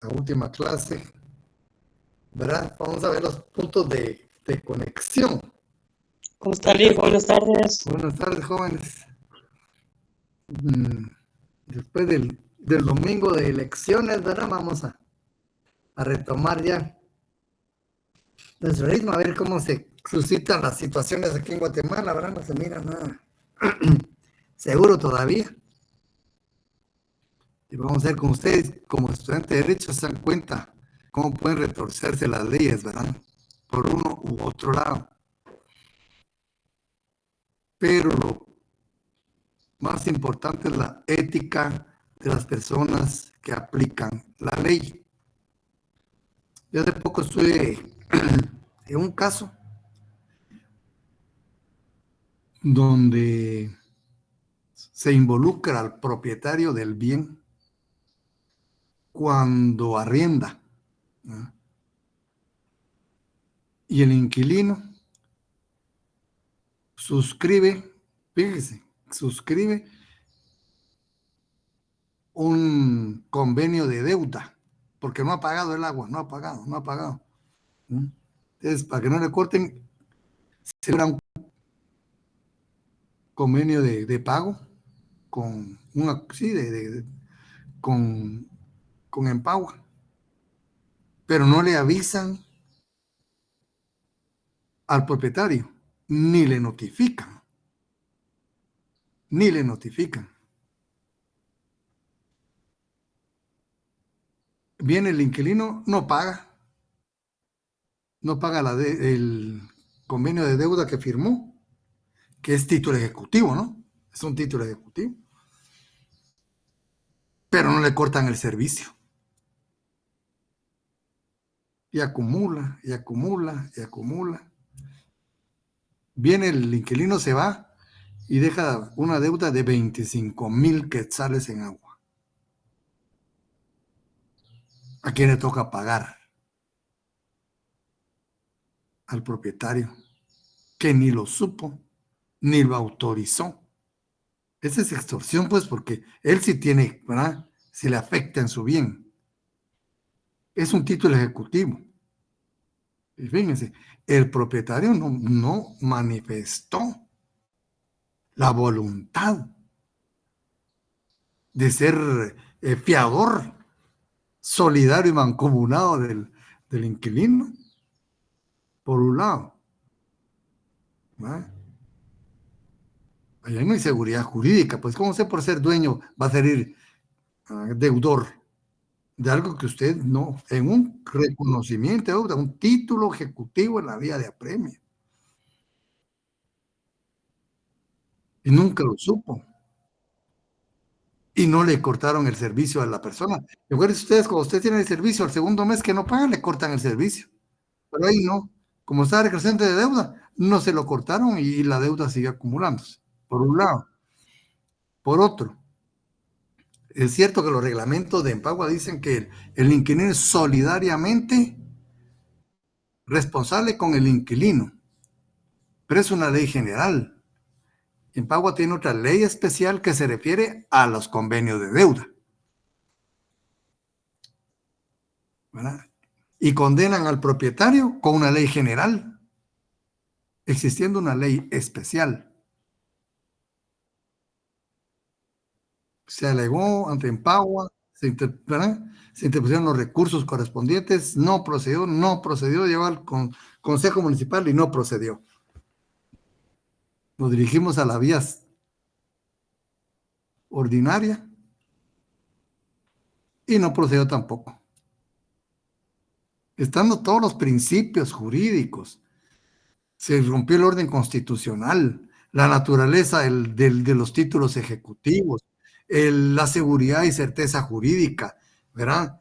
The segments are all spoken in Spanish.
la última clase, ¿verdad? Vamos a ver los puntos de conexión. ¿Cómo está, Lee? Buenas tardes. Buenas tardes, jóvenes. Después del domingo de elecciones, ¿verdad? Vamos a retomar ya nuestro ritmo, a ver cómo se suscitan las situaciones aquí en Guatemala, ¿verdad? No se mira nada seguro todavía. Y vamos a ver con ustedes, como estudiantes de Derecho, se dan cuenta cómo pueden retorcerse las leyes, ¿verdad? Por uno u otro lado. Pero lo más importante es la ética de las personas que aplican la ley. Yo hace poco estuve en un caso donde se involucra al propietario del bien cuando arrienda, ¿no? Y el inquilino suscribe, fíjese, suscribe un convenio de deuda, porque no ha pagado el agua, no ha pagado. ¿No? Entonces, para que no le corten, se logra un convenio de pago con una, sí, con Empower, pero no le avisan al propietario, ni le notifican. Viene el inquilino, no paga el convenio de deuda que firmó, que es título ejecutivo, ¿no? Es un título ejecutivo. Pero no le cortan el servicio. Y acumula. Viene el inquilino, se va y deja una deuda de 25,000 quetzales en agua. ¿A quién le toca pagar? Al propietario, que ni lo supo, ni lo autorizó. Esa es extorsión, pues, porque él sí tiene, ¿verdad? Si le afecta en su bien. Es un título ejecutivo. Y fíjense, el propietario no manifestó la voluntad de ser fiador, solidario y mancomunado del inquilino, por un lado. ¿Verdad? Allá no hay seguridad jurídica, pues ¿cómo usted por ser dueño va a ser deudor de algo que usted no, en un reconocimiento, de un título ejecutivo en la vía de apremio? Y nunca lo supo. Y no le cortaron el servicio a la persona. Recuerden ustedes, cuando usted tiene el servicio, al segundo mes que no pagan, le cortan el servicio. Pero ahí no. Como estaba decreciente de deuda, no se lo cortaron y la deuda sigue acumulándose. Por un lado. Por otro, es cierto que los reglamentos de Empagua dicen que el inquilino es solidariamente responsable con el inquilino, pero es una ley general. Empagua tiene otra ley especial que se refiere a los convenios de deuda, ¿verdad? Y condenan al propietario con una ley general, existiendo una ley especial. Se alegó ante Empagua, se interpusieron los recursos correspondientes, no procedió, llegó al Consejo Municipal y no procedió. Nos dirigimos a la vía ordinaria y no procedió tampoco. Estando todos los principios jurídicos, se rompió el orden constitucional, la naturaleza de los títulos ejecutivos, la seguridad y certeza jurídica, ¿verdad?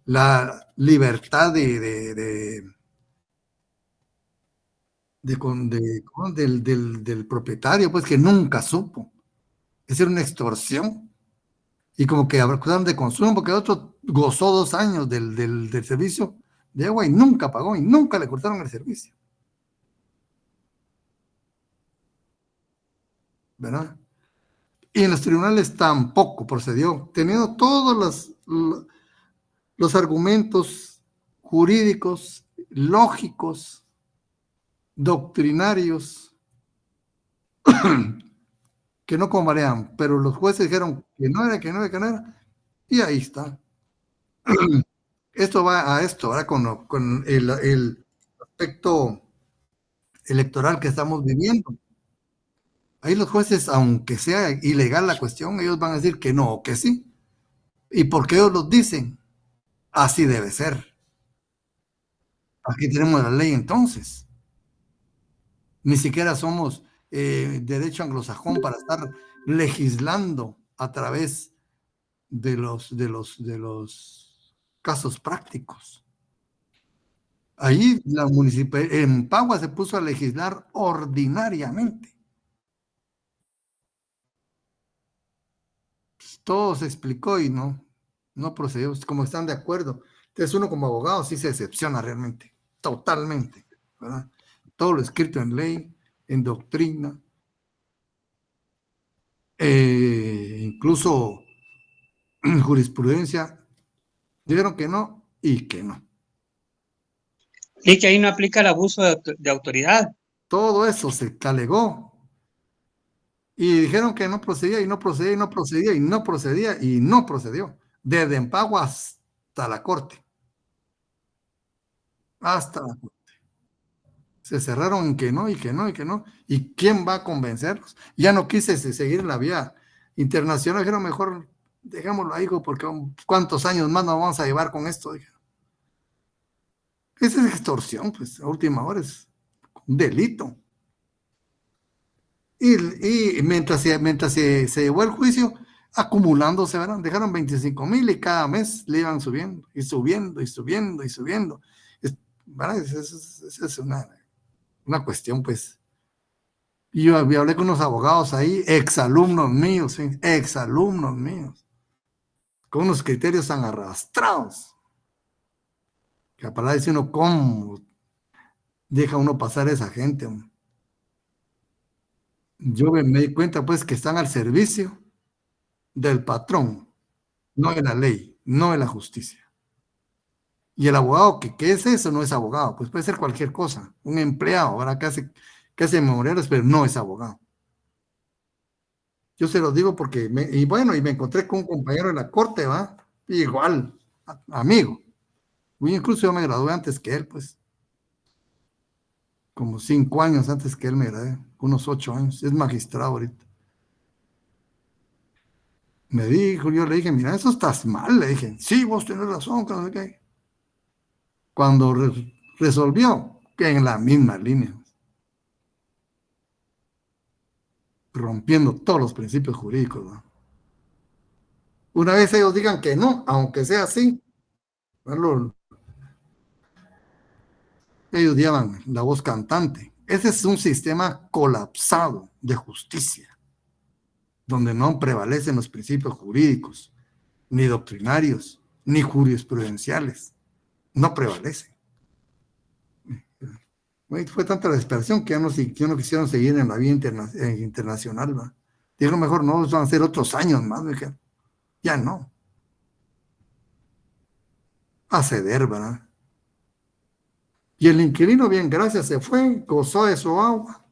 La libertad del propietario, pues que nunca supo. Esa era una extorsión. Y como que acusaron de consumo, porque el otro gozó 2 años del servicio de agua y nunca pagó y nunca le cortaron el servicio. ¿Verdad? Y en los tribunales tampoco procedió, teniendo todas los argumentos jurídicos, lógicos, doctrinarios, que no convarían, pero los jueces dijeron que no era, que no era, que no era, y ahí está. Esto va a esto, ¿verdad? Con el aspecto electoral que estamos viviendo. Ahí los jueces, aunque sea ilegal la cuestión, ellos van a decir que no o que sí. ¿Y por qué ellos los dicen? Así debe ser. Aquí tenemos la ley entonces. Ni siquiera somos derecho anglosajón para estar legislando a través de los casos prácticos. Ahí la municipalidad en Pagua se puso a legislar ordinariamente. Todo se explicó y no procedió. Como están de acuerdo. Entonces uno como abogado sí se decepciona realmente, totalmente, ¿verdad? Todo lo escrito en ley, en doctrina, incluso en jurisprudencia, dijeron que no y que no. Y que ahí no aplica el abuso de autoridad. Todo eso se alegó y dijeron que no procedía y no procedía y no procedía y no procedía y no procedió. Desde Empagua hasta la corte. Hasta la corte. Se cerraron en que no y que no y que no. ¿Y quién va a convencerlos? Ya no quise seguir la vía internacional. Dijeron, mejor dejémoslo ahí, porque ¿cuántos años más nos vamos a llevar con esto? Dijeron. Esa es extorsión, pues, a última hora es un delito. Y mientras se llevó el juicio, acumulándose, ¿verdad? Dejaron 25,000 y cada mes le iban subiendo y subiendo y subiendo y subiendo. ¿Verdad? Es una cuestión, pues. Y yo hablé con unos abogados ahí, exalumnos míos, ¿sí? Exalumnos míos, con unos criterios tan arrastrados, que a palabra dice uno, ¿cómo deja uno pasar a esa gente? Yo me di cuenta, pues, que están al servicio del patrón, no de la ley, no de la justicia. Y el abogado, ¿qué es eso? No es abogado, pues puede ser cualquier cosa, un empleado, ahora que hace memoriales, pero no es abogado. Yo se lo digo porque, y me encontré con un compañero de la corte, ¿va? Igual, amigo. Incluso yo me gradué antes que él, pues, como 5 años antes que él me gradué, unos 8 años, es magistrado ahorita. Me dijo, yo le dije, mira, eso estás mal, le dije, sí, vos tenés razón, que no sé qué. Cuando resolvió, que en la misma línea, rompiendo todos los principios jurídicos, ¿no? Una vez ellos digan que no, aunque sea así, ¿no? Ellos llaman la voz cantante. Ese es un sistema colapsado de justicia, donde no prevalecen los principios jurídicos, ni doctrinarios, ni jurisprudenciales. No prevalecen. Fue tanta la desesperación que ya no quisieron seguir en la vía internacional, ¿va? Dijeron, mejor no, van a ser otros años más. Ya no. A ceder, ¿verdad? Y el inquilino, bien, gracias, se fue, gozó de su agua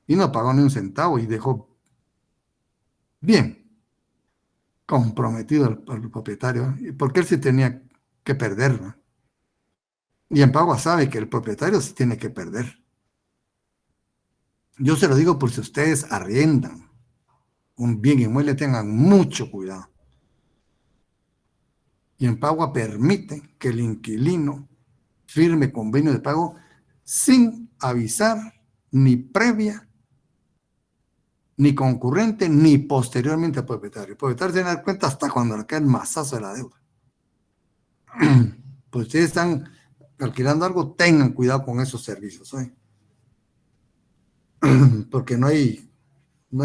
y no pagó ni un centavo y dejó bien comprometido al propietario, porque él sí tenía que perder, ¿no? Y en Pagua sabe que el propietario sí tiene que perder. Yo se lo digo por si ustedes arriendan un bien inmueble, tengan mucho cuidado. Y en Pagua permite que el inquilino firme convenio de pago sin avisar ni previa, ni concurrente, ni posteriormente al propietario. El propietario se da cuenta hasta cuando le cae el mazazo de la deuda. Pues ustedes están alquilando algo, tengan cuidado con esos servicios, ¿eh? Porque no hay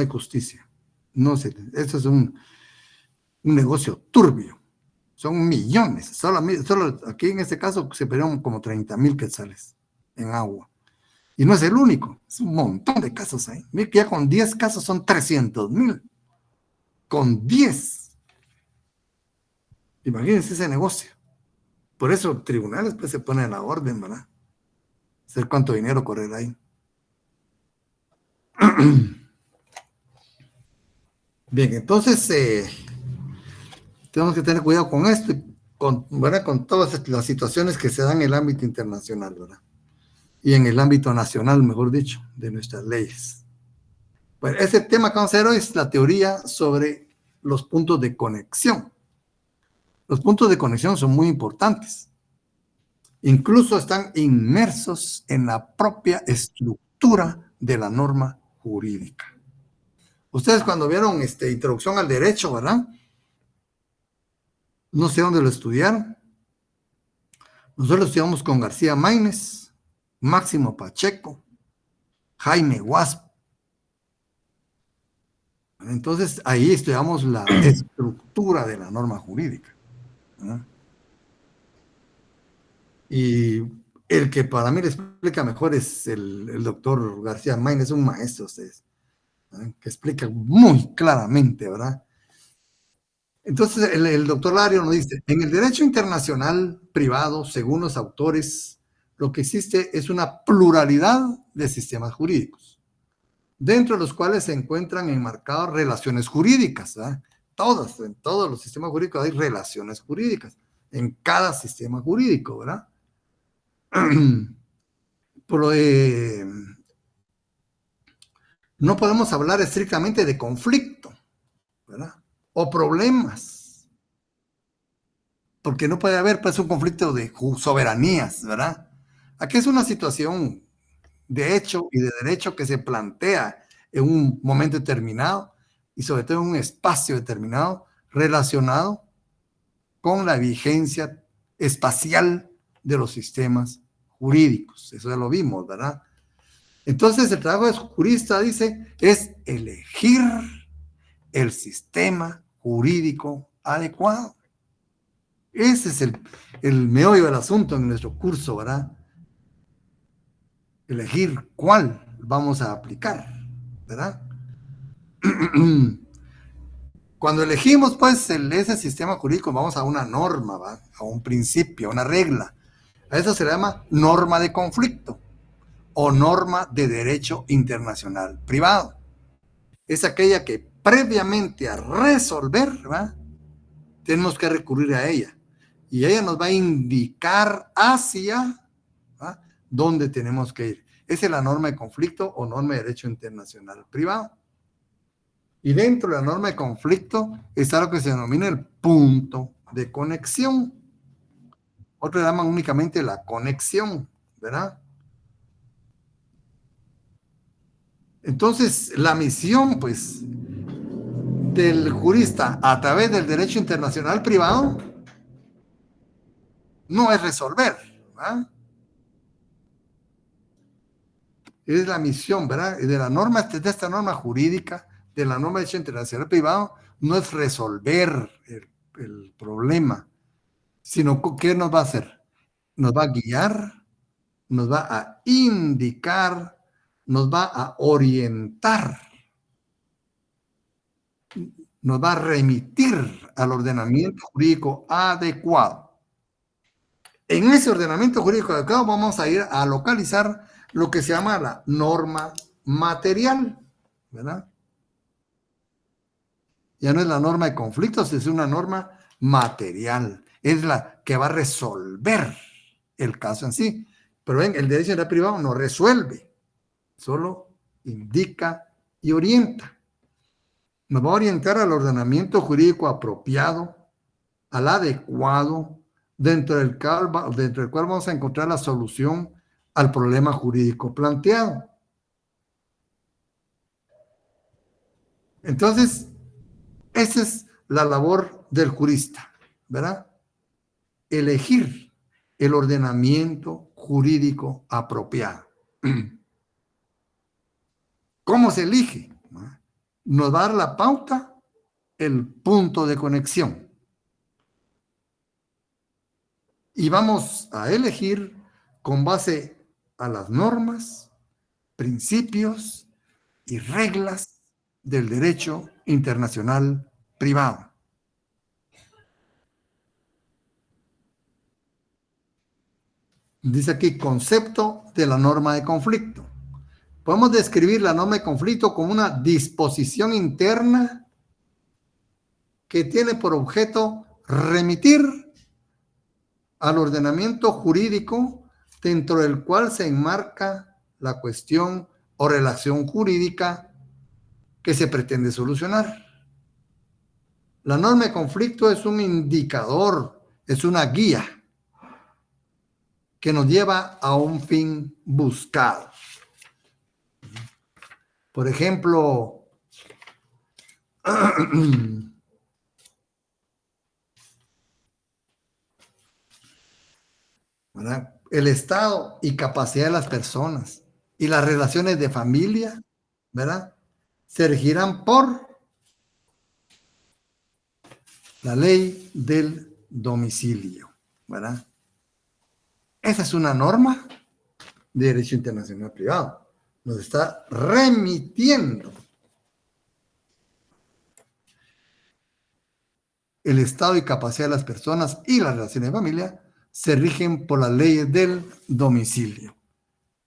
justicia. No sé, esto es un negocio turbio. Son millones. Solo aquí en este caso se perdieron como 30,000 quetzales en agua. Y no es el único, es un montón de casos ahí. Mira que ya con 10 casos son 300,000. Con 10. Imagínense ese negocio. Por eso tribunales pues se ponen a la orden, ¿verdad? Hacer cuánto dinero correr ahí. Bien, entonces tenemos que tener cuidado con esto y ¿verdad? Con todas las situaciones que se dan en el ámbito internacional, ¿verdad? Y en el ámbito nacional, mejor dicho, de nuestras leyes. Bueno, ese tema que vamos a ver hoy es la teoría sobre los puntos de conexión. Los puntos de conexión son muy importantes. Incluso están inmersos en la propia estructura de la norma jurídica. Ustedes cuando vieron Introducción al Derecho, ¿verdad? No sé dónde lo estudiaron. Nosotros lo estudiamos con García Maínez, Máximo Pacheco, Jaime Guasp. Entonces ahí estudiamos la estructura de la norma jurídica, ¿verdad? Y el que para mí le explica mejor es el doctor García Maínez, un maestro, ustedes, ¿verdad? Que explica muy claramente, ¿verdad? Entonces el doctor Lario nos dice, en el derecho internacional privado, según los autores, lo que existe es una pluralidad de sistemas jurídicos, dentro de los cuales se encuentran enmarcadas relaciones jurídicas, ¿verdad? En todos los sistemas jurídicos hay relaciones jurídicas, en cada sistema jurídico, ¿verdad? Por, no podemos hablar estrictamente de conflicto, ¿verdad? O problemas, porque no puede haber pues un conflicto de soberanías, ¿verdad? Aquí es una situación de hecho y de derecho que se plantea en un momento determinado y sobre todo en un espacio determinado relacionado con la vigencia espacial de los sistemas jurídicos. Eso ya lo vimos, ¿verdad? Entonces el trabajo del jurista, dice, es elegir el sistema jurídico adecuado. Ese es el meollo del asunto en nuestro curso, ¿verdad? Elegir cuál vamos a aplicar, ¿verdad? Cuando elegimos, pues, ese sistema jurídico, vamos a una norma, ¿va? A un principio, a una regla. A eso se le llama norma de conflicto o norma de derecho internacional privado. Es aquella que previamente a resolver, ¿va? Tenemos que recurrir a ella. Y ella nos va a indicar hacia, ¿va? Dónde tenemos que ir. Esa es la norma de conflicto o norma de derecho internacional privado. Y dentro de la norma de conflicto está lo que se denomina el punto de conexión. Otros llaman únicamente la conexión, ¿verdad? Entonces, la misión, pues, del jurista a través del derecho internacional privado no es resolver, ¿verdad? Es la misión, ¿verdad? De la norma, de esta norma jurídica, de la norma de derecho internacional privado, no es resolver el problema, sino ¿qué nos va a hacer? Nos va a guiar, nos va a indicar, nos va a orientar, nos va a remitir al ordenamiento jurídico adecuado. En ese ordenamiento jurídico adecuado vamos a ir a localizar lo que se llama la norma material, ¿verdad? Ya no es la norma de conflictos, es una norma material, es la que va a resolver el caso en sí. Pero ven, el derecho internacional privado no resuelve, solo indica y orienta. Nos va a orientar al ordenamiento jurídico apropiado, al adecuado, dentro del cual vamos a encontrar la solución al problema jurídico planteado. Entonces, esa es la labor del jurista, ¿verdad? Elegir el ordenamiento jurídico apropiado. ¿Cómo se elige? Nos va a dar la pauta el punto de conexión. Y vamos a elegir con base a las normas, principios y reglas del derecho internacional privado. Dice aquí, concepto de la norma de conflicto. Podemos describir la norma de conflicto como una disposición interna que tiene por objeto remitir al ordenamiento jurídico dentro del cual se enmarca la cuestión o relación jurídica que se pretende solucionar. La norma de conflicto es un indicador, es una guía que nos lleva a un fin buscado. Por ejemplo, ¿verdad? El estado y capacidad de las personas y las relaciones de familia, ¿verdad? Se regirán por la ley del domicilio, ¿verdad? Esa es una norma de derecho internacional privado. Nos está remitiendo el estado y capacidad de las personas y las relaciones de familia se rigen por las leyes del domicilio.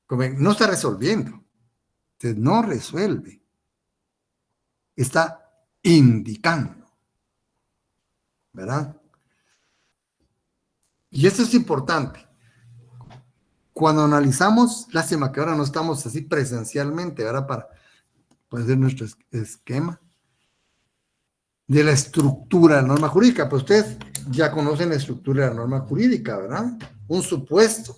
Como ven, no está resolviendo. Usted no resuelve. Está indicando. ¿Verdad? Y esto es importante. Cuando analizamos, lástima que ahora no estamos así presencialmente, ¿verdad? Para hacer nuestro esquema de la estructura de la norma jurídica. Pues ustedes ya conocen la estructura de la norma jurídica, ¿verdad? Un supuesto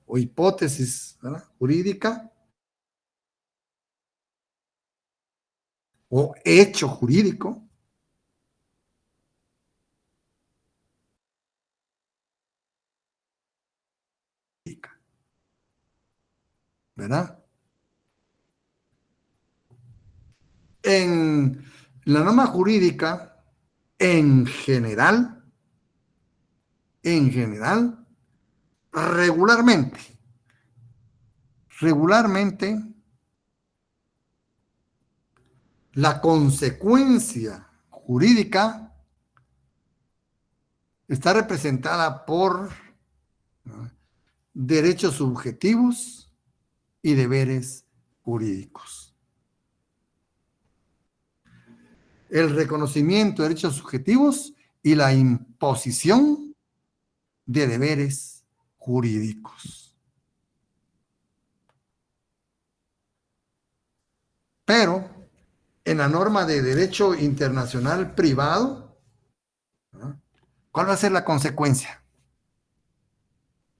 o hipótesis, ¿verdad? Jurídica o hecho jurídico, ¿verdad? En la norma jurídica, en general, regularmente, la consecuencia jurídica está representada por, ¿no?, derechos subjetivos y deberes jurídicos. El reconocimiento de derechos subjetivos y la imposición de deberes jurídicos. Pero en la norma de derecho internacional privado, ¿no?, ¿cuál va a ser la consecuencia?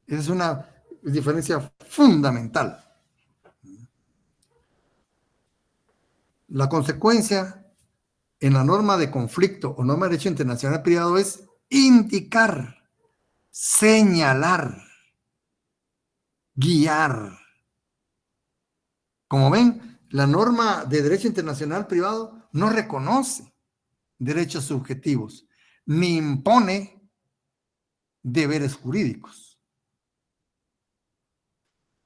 Esa es una diferencia fundamental. La consecuencia en la norma de conflicto o norma de derecho internacional privado es indicar, señalar, guiar. Como ven, la norma de derecho internacional privado no reconoce derechos subjetivos ni impone deberes jurídicos.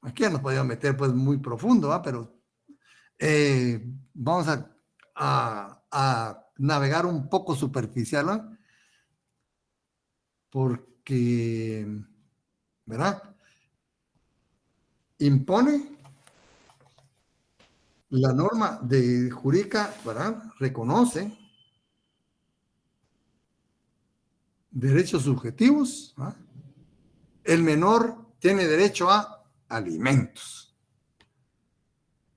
Aquí ya nos podemos meter pues muy profundo, ¿va? Pero vamos a navegar un poco superficial, ¿no? Porque, ¿verdad? Impone la norma de jurídica, ¿verdad? Reconoce derechos subjetivos, ¿verdad? El menor tiene derecho a alimentos.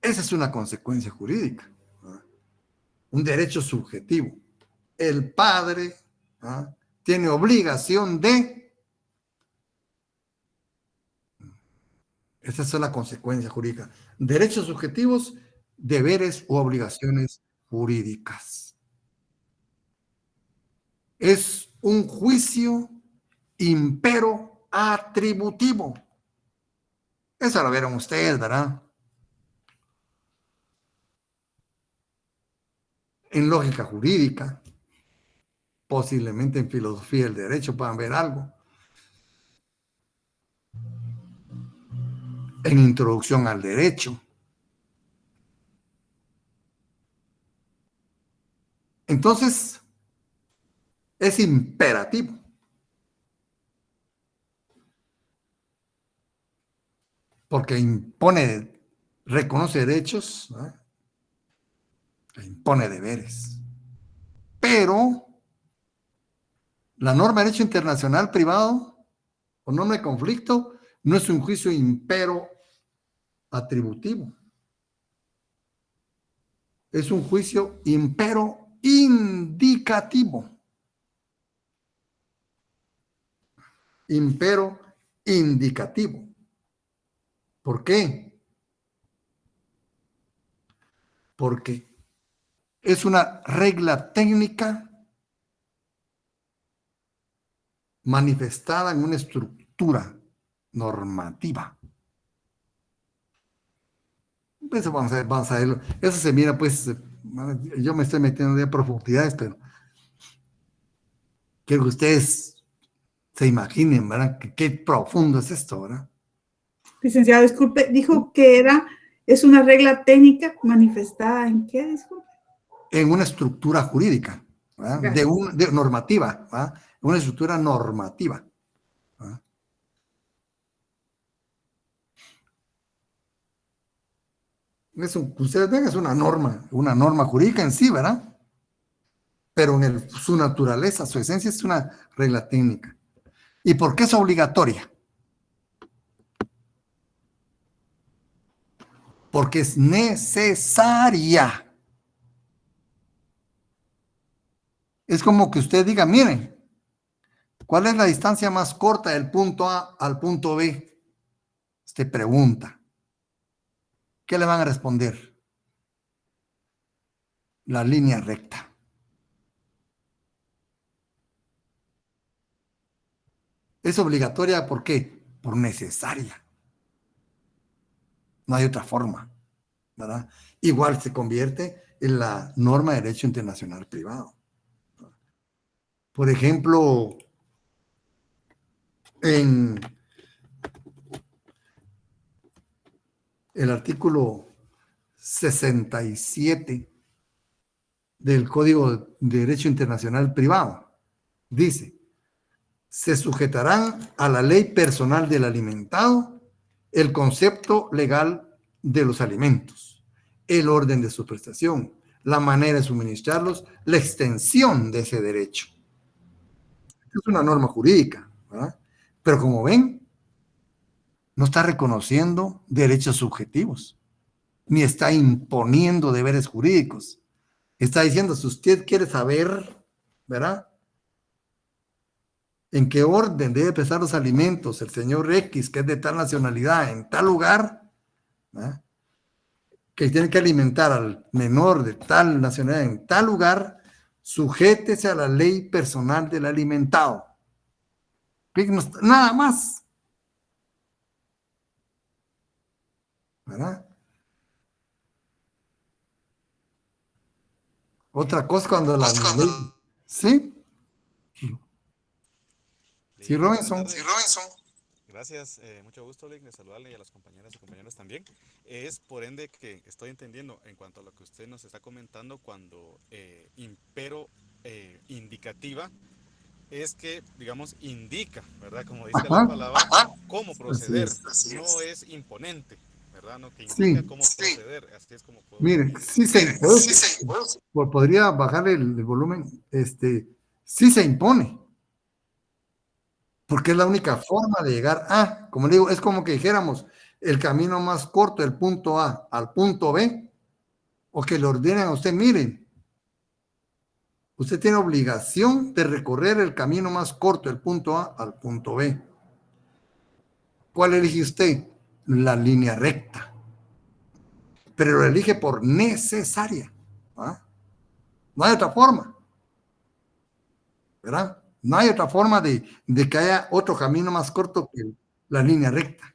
Esa es una consecuencia jurídica, ¿verdad? Un derecho subjetivo. El padre, ¿verdad?, tiene obligación de... Esa es la consecuencia jurídica. Derechos subjetivos, deberes u obligaciones jurídicas. Es un juicio impero atributivo. Eso lo vieron ustedes, ¿verdad? En lógica jurídica, posiblemente en filosofía del derecho puedan ver algo. En introducción al derecho. Entonces, es imperativo, porque impone, reconoce derechos, ¿verdad? E impone deberes. Pero la norma de derecho internacional privado o norma de conflicto no es un juicio impero atributivo. Es un juicio impero indicativo. Impero indicativo. ¿Por qué? Porque es una regla técnica manifestada en una estructura normativa. Eso vamos a verlo. Eso se mira, pues, yo me estoy metiendo de profundidades, pero quiero que ustedes se imaginen, ¿verdad? Qué profundo es esto, ¿verdad? Licenciado, disculpe, dijo que es una regla técnica manifestada en qué, disculpe. En una estructura jurídica, ¿verdad? De normativa, ¿verdad? Una estructura normativa. ¿Verdad? Ustedes ven, es una norma jurídica en sí, ¿verdad? Pero en su naturaleza, su esencia es una regla técnica. ¿Y por qué es obligatoria? Porque es necesaria. Es como que usted diga, miren, ¿cuál es la distancia más corta del punto A al punto B? Usted pregunta. ¿Qué le van a responder? La línea recta. Es obligatoria, ¿por qué? Por necesaria. No hay otra forma, ¿verdad? Igual se convierte en la norma de derecho internacional privado. Por ejemplo, en el artículo 67 del Código de Derecho Internacional Privado, dice, se sujetarán a la ley personal del alimentado el concepto legal de los alimentos, el orden de su prestación, la manera de suministrarlos, la extensión de ese derecho. Es una norma jurídica, ¿verdad? Pero como ven, no está reconociendo derechos subjetivos, ni está imponiendo deberes jurídicos. Está diciendo, si usted quiere saber, ¿verdad?, en qué orden debe prestar los alimentos el señor X, que es de tal nacionalidad, en tal lugar, ¿verdad?, que tiene que alimentar al menor de tal nacionalidad en tal lugar, sujétese a la ley personal del alimentado. Nada más, ¿verdad? Otra cosa cuando la ley... ¿Sí? Sí, Robinson. Sí, Robinson. Gracias, mucho gusto, Lick, de saludarle y a las compañeras y compañeros también. Es por ende que estoy entendiendo en cuanto a lo que usted nos está comentando cuando impero indicativa es que, digamos, indica, ¿verdad? Como dice la palabra, cómo proceder, no es imponente, ¿verdad? No, que indica cómo proceder, así es como puedo... Mire, sí se impone, podría bajarle el volumen, sí se impone, porque es la única forma de llegar a, como digo, es como que dijéramos, el camino más corto del punto A al punto B, o que le ordenen a usted, miren, usted tiene obligación de recorrer el camino más corto del punto A al punto B. ¿Cuál elige usted? La línea recta. Pero lo elige por necesaria. ¿Ah? No hay otra forma. ¿Verdad? No hay otra forma de que haya otro camino más corto que la línea recta.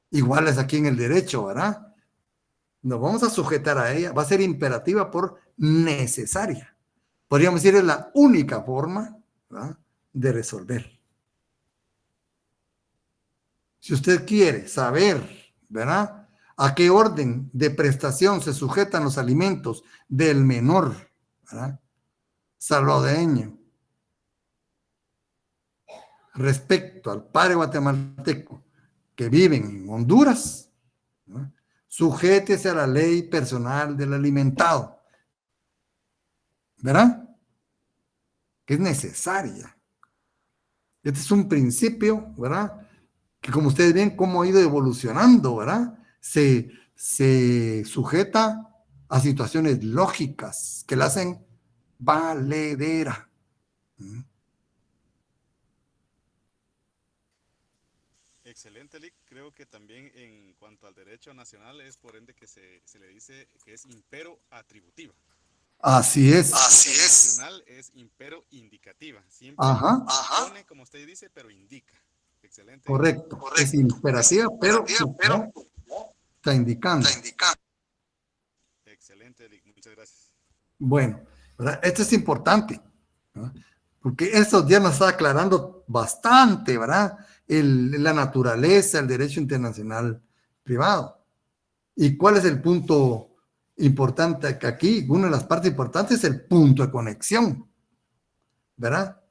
Igual es aquí en el derecho, ¿verdad? Nos vamos a sujetar a ella. Va a ser imperativa por necesaria. Podríamos decir, es la única forma, ¿verdad?, de resolver. Si usted quiere saber, ¿verdad?, a qué orden de prestación se sujetan los alimentos del menor, ¿verdad?, salvadoreño respecto al padre guatemalteco que viven en Honduras, ¿no? Sujétese a la ley personal del alimentado, ¿verdad? Que es necesaria. Este es un principio, ¿verdad? Que como ustedes ven cómo ha ido evolucionando, ¿verdad? Se sujeta a situaciones lógicas que la hacen valedera. Excelente, Lick. Creo que también en cuanto al derecho nacional es por ende que se le dice que es impero atributiva. Así es. Internacional es impero indicativa. Siempre pone, como usted dice, pero indica. Excelente. Correcto. Es imperativa, pero está indicando. Excelente, Lick. Muchas gracias. Bueno, ¿verdad? Esto es importante, ¿no? Porque estos días nos está aclarando bastante, ¿verdad? La naturaleza, el derecho internacional privado. ¿Y cuál es el punto importante aquí? Una de las partes importantes es el punto de conexión, ¿verdad?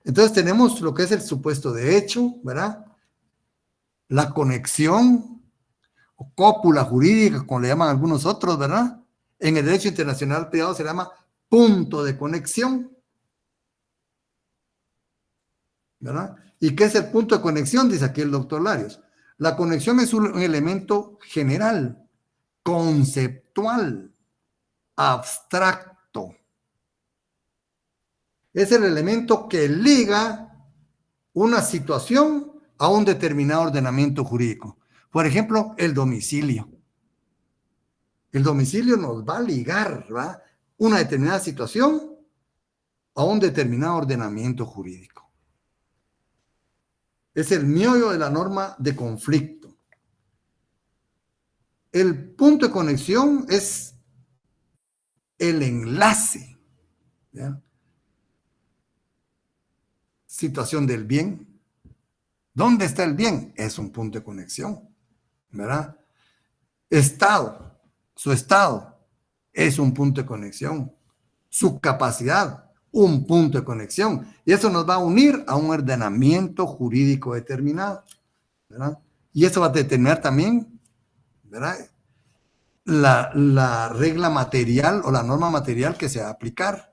Entonces tenemos lo que es el supuesto de hecho, ¿verdad? La conexión o cópula jurídica, como le llaman algunos otros, ¿verdad? En el derecho internacional privado se llama punto de conexión, ¿verdad? ¿Y qué es el punto de conexión? Dice aquí el doctor Larios. La conexión es un elemento general, conceptual, abstracto. Es el elemento que liga una situación a un determinado ordenamiento jurídico. Por ejemplo, el domicilio. El domicilio nos va a ligar, ¿verdad?, una determinada situación a un determinado ordenamiento jurídico. Es el meollo de la norma de conflicto. El punto de conexión es el enlace, ¿ya? Situación del bien. ¿Dónde está el bien? Es un punto de conexión, ¿verdad? Estado, su estado es un punto de conexión. Su capacidad, un punto de conexión. Y eso nos va a unir a un ordenamiento jurídico determinado, ¿verdad? Y eso va a determinar también, ¿verdad?, la regla material o la norma material que se va a aplicar.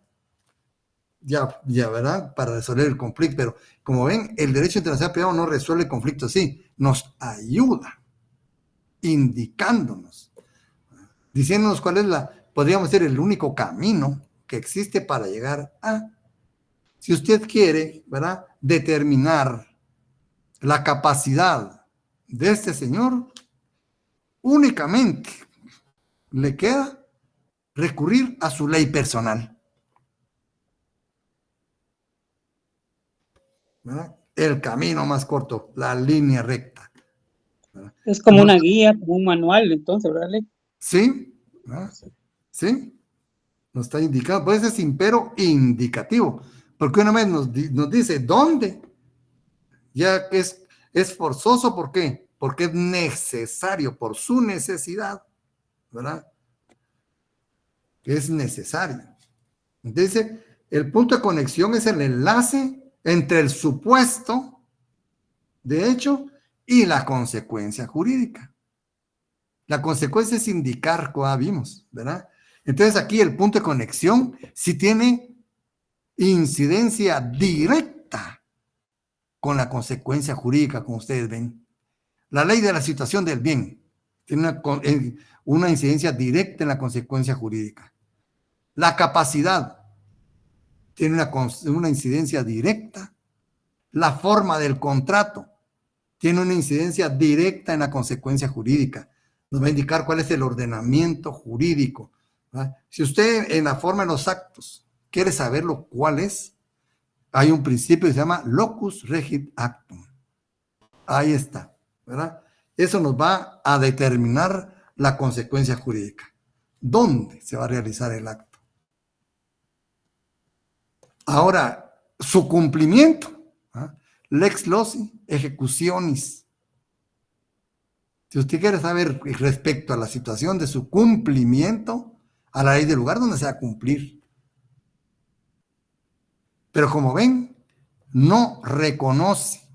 Ya, ¿verdad? Para resolver el conflicto. Pero como ven, el derecho internacional privado no resuelve conflictos, sí, nos ayuda, indicándonos, diciéndonos cuál es podríamos decir, el único camino que existe para llegar a, si usted quiere, ¿verdad?, determinar la capacidad de este señor, únicamente le queda recurrir a su ley personal, ¿verdad? El camino más corto, la línea recta, ¿verdad? Es como una guía, como un manual, entonces, ¿verdad, Lick? Sí, ¿verdad? Sí, nos está indicado, pues es impero indicativo, porque una vez nos dice dónde, ya que es forzoso. ¿Por qué? Porque es necesario, por su necesidad, ¿verdad? Es necesario. Entonces, el punto de conexión es el enlace entre el supuesto de hecho y la consecuencia jurídica. La consecuencia es indicar, como vimos, ¿verdad? Entonces aquí el punto de conexión sí tiene incidencia directa con la consecuencia jurídica, como ustedes ven. La ley de la situación del bien tiene una incidencia directa en la consecuencia jurídica. La capacidad tiene una incidencia directa. La forma del contrato tiene una incidencia directa en la consecuencia jurídica. Nos va a indicar cuál es el ordenamiento jurídico, ¿verdad? Si usted en la forma de los actos quiere saberlo cuál es, hay un principio que se llama locus regit actum. Ahí está, ¿verdad? Eso nos va a determinar la consecuencia jurídica. ¿Dónde se va a realizar el acto? Ahora, su cumplimiento, ¿ah? Lex loci executionis. Si usted quiere saber respecto a la situación de su cumplimiento, a la ley del lugar donde se va a cumplir. Pero como ven, no reconoce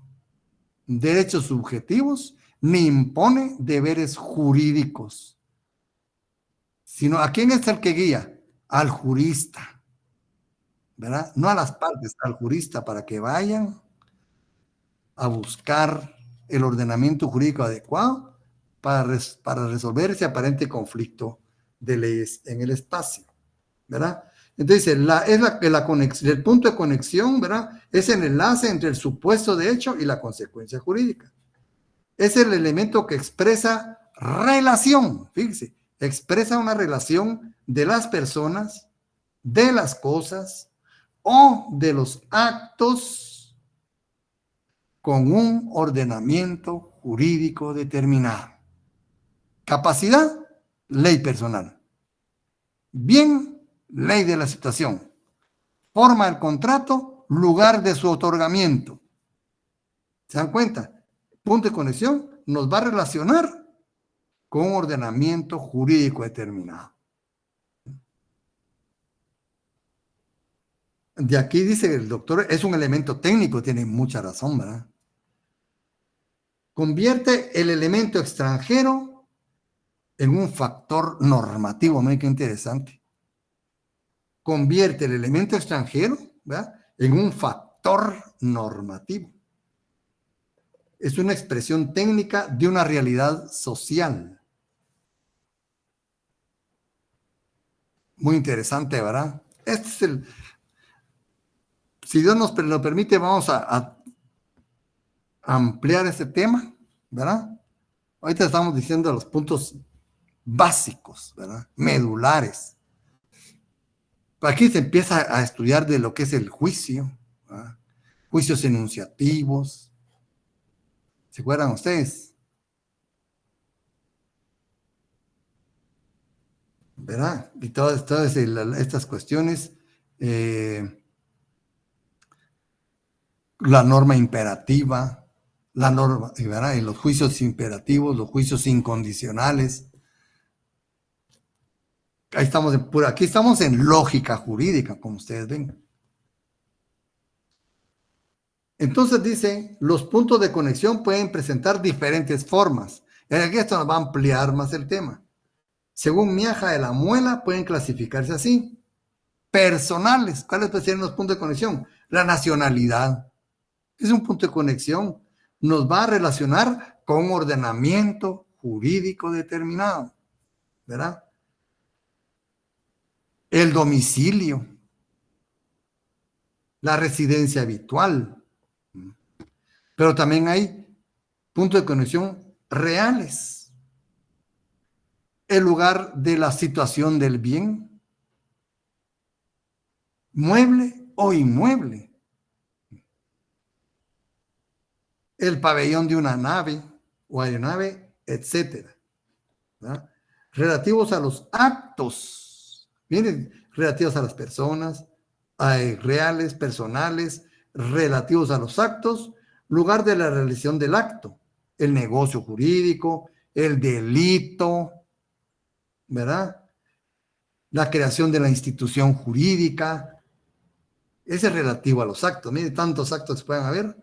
derechos subjetivos ni impone deberes jurídicos, sino ¿a quién es el que guía? Al jurista, ¿verdad? No a las partes, al jurista, para que vayan a buscar el ordenamiento jurídico adecuado para resolver ese aparente conflicto de leyes en el espacio, ¿verdad? Entonces, el punto de conexión, ¿verdad? Es el enlace entre el supuesto de hecho y la consecuencia jurídica. Es el elemento que expresa relación, fíjense, expresa una relación de las personas, de las cosas o de los actos con un ordenamiento jurídico determinado. Capacidad, ley personal. Bien, ley de la situación. Forma del contrato, lugar de su otorgamiento. ¿Se dan cuenta? Punto de conexión nos va a relacionar con un ordenamiento jurídico determinado. De aquí dice el doctor, es un elemento técnico, tiene mucha razón, ¿verdad? Convierte el elemento extranjero en un factor normativo. Miren qué interesante. Convierte el elemento extranjero, ¿verdad?, en un factor normativo. Es una expresión técnica de una realidad social. Muy interesante, ¿verdad? Este es el... Si Dios nos lo permite, vamos a ampliar este tema, ¿verdad? Ahorita estamos diciendo los puntos básicos, ¿verdad? Medulares. Aquí se empieza a estudiar de lo que es el juicio, ¿verdad? Juicios enunciativos. ¿Se acuerdan ustedes? ¿Verdad? Y todas estas cuestiones, la norma imperativa, la norma, ¿verdad?, y los juicios imperativos, los juicios incondicionales. Aquí estamos en lógica jurídica, como ustedes ven. Entonces dice, los puntos de conexión pueden presentar diferentes formas. Y aquí esto nos va a ampliar más el tema. Según Miaja de la Muela, pueden clasificarse así. Personales. ¿Cuáles pueden ser los puntos de conexión? La nacionalidad. Es un punto de conexión. Nos va a relacionar con un ordenamiento jurídico determinado, ¿verdad? El domicilio. La residencia habitual. Pero también hay puntos de conexión reales. El lugar de la situación del bien, mueble o inmueble. El pabellón de una nave o aeronave, etcétera, ¿verdad? Relativos a los actos, miren, relativos a las personas, reales, personales, relativos a los actos, lugar de la realización del acto, el negocio jurídico, el delito, ¿verdad? La creación de la institución jurídica, ese es relativo a los actos. Miren, tantos actos que pueden haber.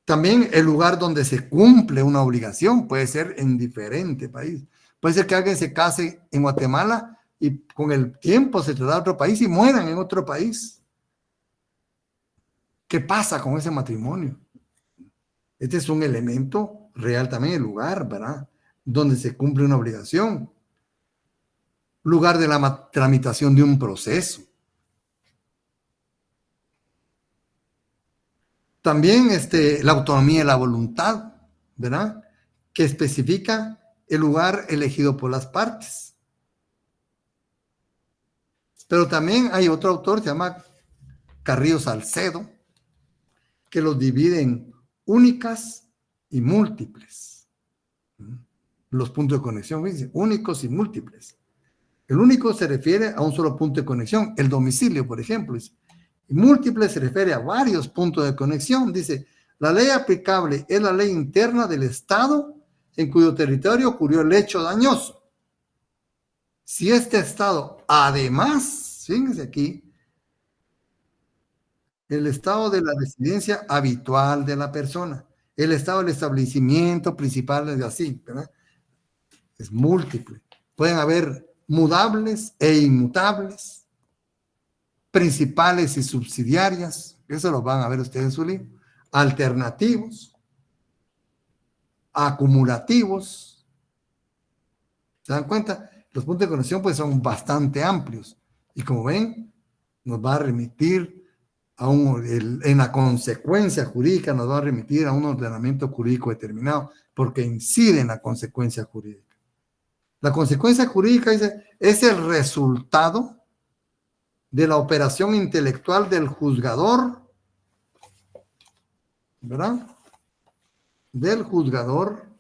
También el lugar donde se cumple una obligación puede ser en diferente país. Puede ser que alguien se case en Guatemala y con el tiempo se traslada a otro país y mueran en otro país. ¿Qué pasa con ese matrimonio? Este es un elemento real también, el lugar, ¿verdad?, donde se cumple una obligación. Lugar de la tramitación de un proceso. También la autonomía y la voluntad, ¿verdad?, que especifica el lugar elegido por las partes. Pero también hay otro autor, se llama Carrillo Salcedo, que los divide en únicas y múltiples. Los puntos de conexión, ¿ves? Únicos y múltiples. El único se refiere a un solo punto de conexión, el domicilio, por ejemplo. Y múltiple se refiere a varios puntos de conexión. Dice, la ley aplicable es la ley interna del Estado en cuyo territorio ocurrió el hecho dañoso. Si este Estado, además, fíjense aquí, el estado de la residencia habitual de la persona, el estado del establecimiento principal, así, ¿verdad? Es múltiple. Pueden haber mudables e inmutables, principales y subsidiarias, eso lo van a ver ustedes en su libro, alternativos, acumulativos. ¿Se dan cuenta? Los puntos de conexión pues son bastante amplios y como ven, nos va a remitir en la consecuencia jurídica, nos va a remitir a un ordenamiento jurídico determinado porque incide en la consecuencia jurídica. La consecuencia jurídica dice, es el resultado de la operación intelectual del juzgador, ¿verdad? Del juzgador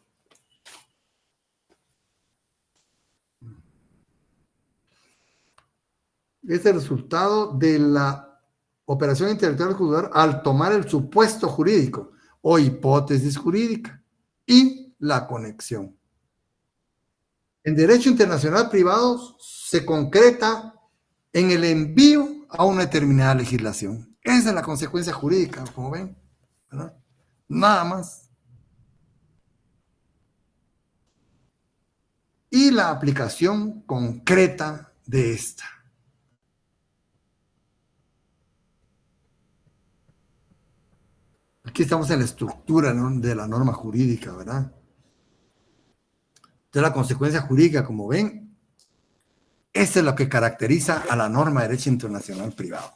es el resultado de la operación intelectual del juzgador al tomar el supuesto jurídico o hipótesis jurídica y la conexión. En derecho internacional privado se concreta en el envío a una determinada legislación. Esa es la consecuencia jurídica, como ven, ¿verdad? Nada más. Y la aplicación concreta de esta. Aquí estamos en la estructura, ¿no?, de la norma jurídica, ¿verdad? De la consecuencia jurídica, como ven, eso es lo que caracteriza a la norma de derecho internacional privado.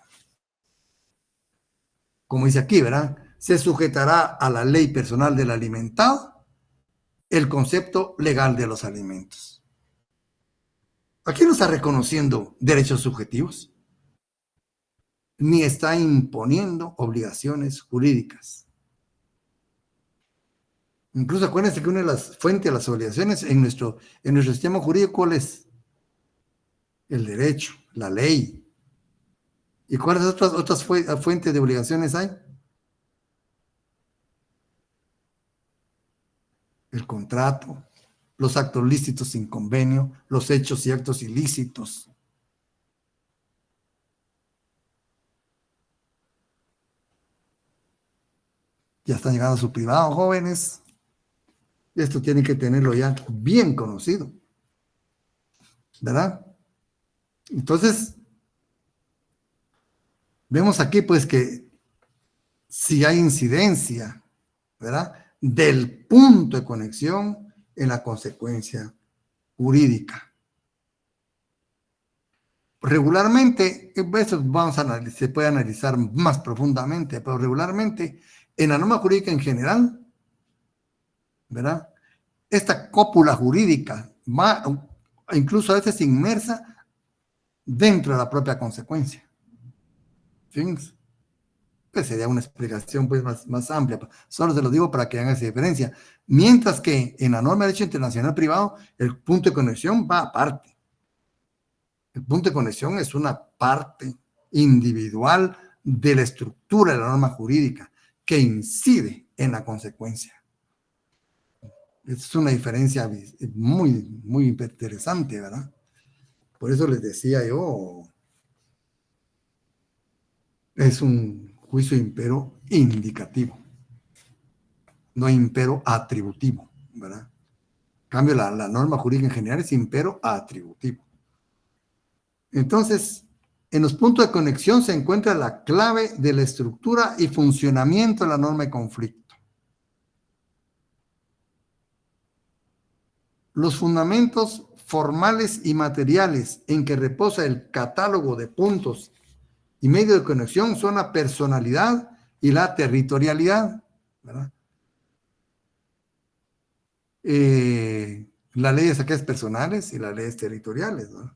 Como dice aquí, ¿verdad? Se sujetará a la ley personal del alimentado el concepto legal de los alimentos. Aquí no está reconociendo derechos subjetivos, ni está imponiendo obligaciones jurídicas. Incluso acuérdense que una de las fuentes de las obligaciones en nuestro sistema jurídico, ¿cuál es? El derecho, la ley. ¿Y cuáles otras fuentes de obligaciones hay? El contrato, los actos lícitos sin convenio, los hechos y actos ilícitos. Ya están llegando a su privado, jóvenes. Esto tienen que tenerlo ya bien conocido, ¿verdad? Entonces, vemos aquí pues que si hay incidencia, ¿verdad?, del punto de conexión en la consecuencia jurídica. Regularmente, esto vamos a analizar, se puede analizar más profundamente, pero regularmente en la norma jurídica en general, ¿verdad?, esta cópula jurídica va incluso a veces inmersa dentro de la propia consecuencia. ¿Sí? Pues sería una explicación pues más amplia. Solo se lo digo para que hagan esa diferencia. Mientras que en la norma de derecho internacional privado, el punto de conexión va aparte. El punto de conexión es una parte individual de la estructura de la norma jurídica que incide en la consecuencia. Es una diferencia muy, muy interesante, ¿verdad? Por eso les decía yo, es un juicio impero indicativo, no impero atributivo, ¿verdad? En cambio, la norma jurídica en general es impero atributivo. Entonces, en los puntos de conexión se encuentra la clave de la estructura y funcionamiento de la norma de conflicto. Los fundamentos formales y materiales en que reposa el catálogo de puntos y medios de conexión son la personalidad y la territorialidad, ¿verdad? Las leyes aquellas personales y las leyes territoriales, ¿no?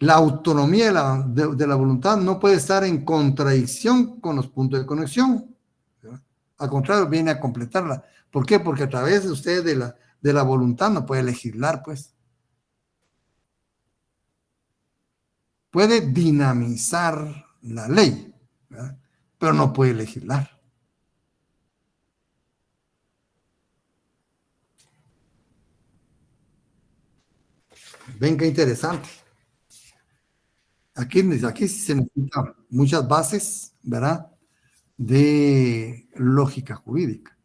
La autonomía de la voluntad no puede estar en contradicción con los puntos de conexión, ¿verdad? Al contrario, viene a completarla. ¿Por qué? Porque a través de usted de la voluntad no puede legislar, pues. Puede dinamizar la ley, ¿verdad?, pero no puede legislar. Ven qué interesante. Aquí se necesitan muchas bases, ¿verdad?, de lógica jurídica.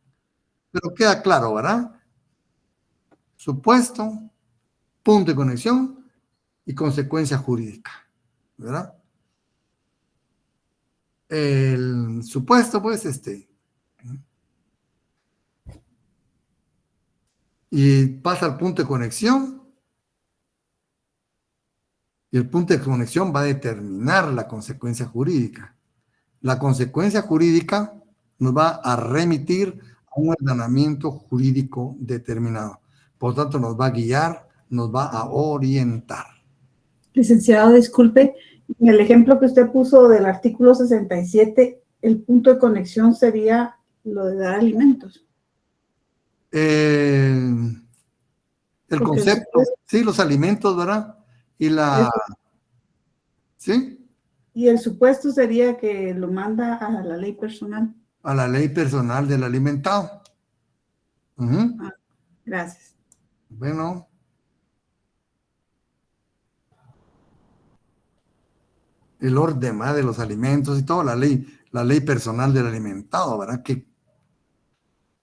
Pero queda claro, ¿verdad? Supuesto, punto de conexión y consecuencia jurídica, ¿verdad? El supuesto, pues, y pasa al punto de conexión, y el punto de conexión va a determinar la consecuencia jurídica. La consecuencia jurídica nos va a remitir a un ordenamiento jurídico determinado. Por tanto, nos va a guiar, nos va a orientar. Licenciado, disculpe, en el ejemplo que usted puso del artículo 67, el punto de conexión sería lo de dar alimentos. El Porque concepto, sí, los alimentos, ¿verdad? Y la, ¿sí? Y el supuesto sería que lo manda a la ley personal. A la ley personal del alimentado. Gracias. Bueno. El orden de los alimentos y todo, la ley personal del alimentado, ¿verdad? Que,